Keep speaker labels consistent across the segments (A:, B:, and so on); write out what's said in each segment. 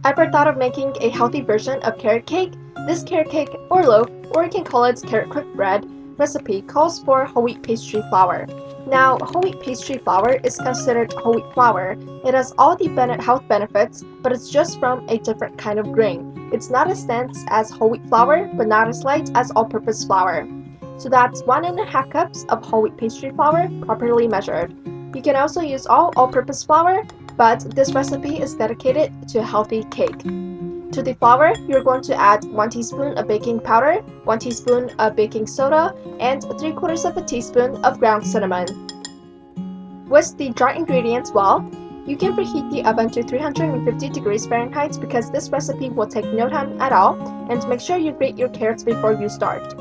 A: Ever thought of making a healthy version of carrot cake? This carrot cake, or loaf, or you can call it carrot cooked bread, recipe calls for whole wheat pastry flour. Now, whole wheat pastry flour is considered whole wheat flour. It has all the health benefits, but it's just from a different kind of grain. It's not as dense as whole wheat flour, but not as light as all-purpose flour. So that's 1.5 cups of whole wheat pastry flour, properly measured. You can also use all-purpose flour, but this recipe is dedicated to a healthy cake. To the flour, you're going to add 1 teaspoon of baking powder, 1 teaspoon of baking soda, and 3/4 of a teaspoon of ground cinnamon. Whisk the dry ingredients well. You can preheat the oven to 350 degrees Fahrenheit because this recipe will take no time at all, and make sure you grate your carrots before you start.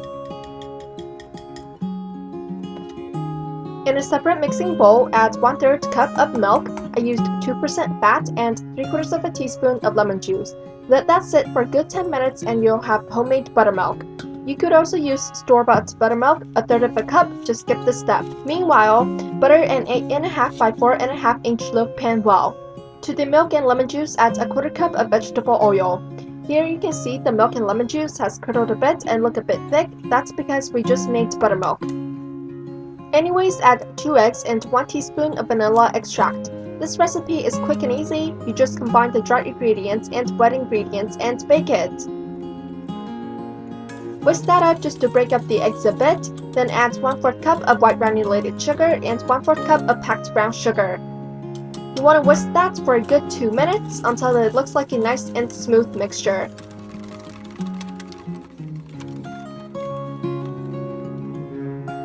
A: In a separate mixing bowl, add 1/3 cup of milk. I used 2% fat and 3/4 of a teaspoon of lemon juice. Let that sit for a good 10 minutes and you'll have homemade buttermilk. You could also use store-bought buttermilk, 1/3 of a cup, just skip this step. Meanwhile, butter an 8.5 by 4.5 inch loaf pan well. To the milk and lemon juice, add 1/4 cup of vegetable oil. Here you can see the milk and lemon juice has curdled a bit and look a bit thick. That's because we just made buttermilk. Anyways, add 2 eggs and 1 teaspoon of vanilla extract. This recipe is quick and easy. You just combine the dry ingredients and wet ingredients and bake it. Whisk that up just to break up the eggs a bit, then add 1/4 cup of white granulated sugar and 1/4 cup of packed brown sugar. You want to whisk that for a good 2 minutes until it looks like a nice and smooth mixture.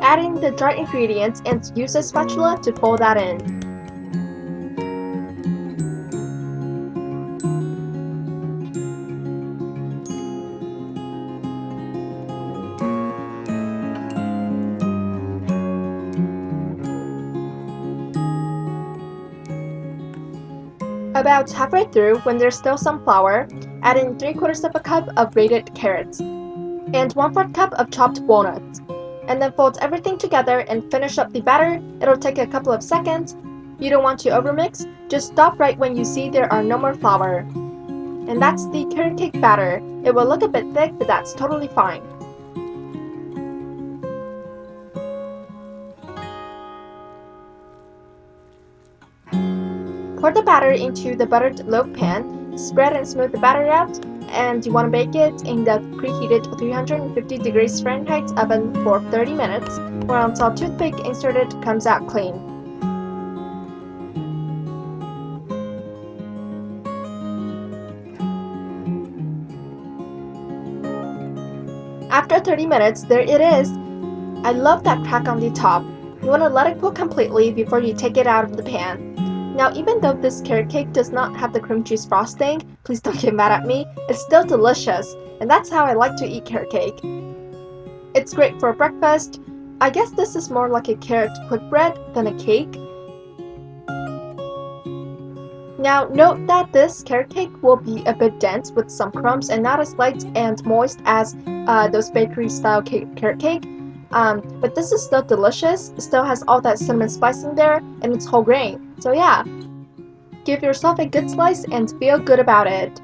A: Add in the dry ingredients and use a spatula to fold that in. About halfway through, when there's still some flour, add in 3/4 of a cup of grated carrots and 1/4 cup of chopped walnuts. And then fold everything together and finish up the batter. It'll take a couple of seconds. You don't want to overmix, just stop right when you see there are no more flour. And that's the carrot cake batter. It will look a bit thick, but that's totally fine. Pour the batter into the buttered loaf pan, spread and smooth the batter out, and you want to bake it in the preheated 350 degrees Fahrenheit oven for 30 minutes, or until toothpick inserted comes out clean. After 30 minutes, there it is! I love that crack on the top. You want to let it cool completely before you take it out of the pan. Now, even though this carrot cake does not have the cream cheese frosting, please don't get mad at me, it's still delicious, and that's how I like to eat carrot cake. It's great for breakfast. I guess this is more like a carrot quick bread than a cake. Now, note that this carrot cake will be a bit dense with some crumbs and not as light and moist as those bakery-style carrot cake. But this is still delicious. It still has all that cinnamon spice in there, and it's whole grain. So yeah, give yourself a good slice and feel good about it.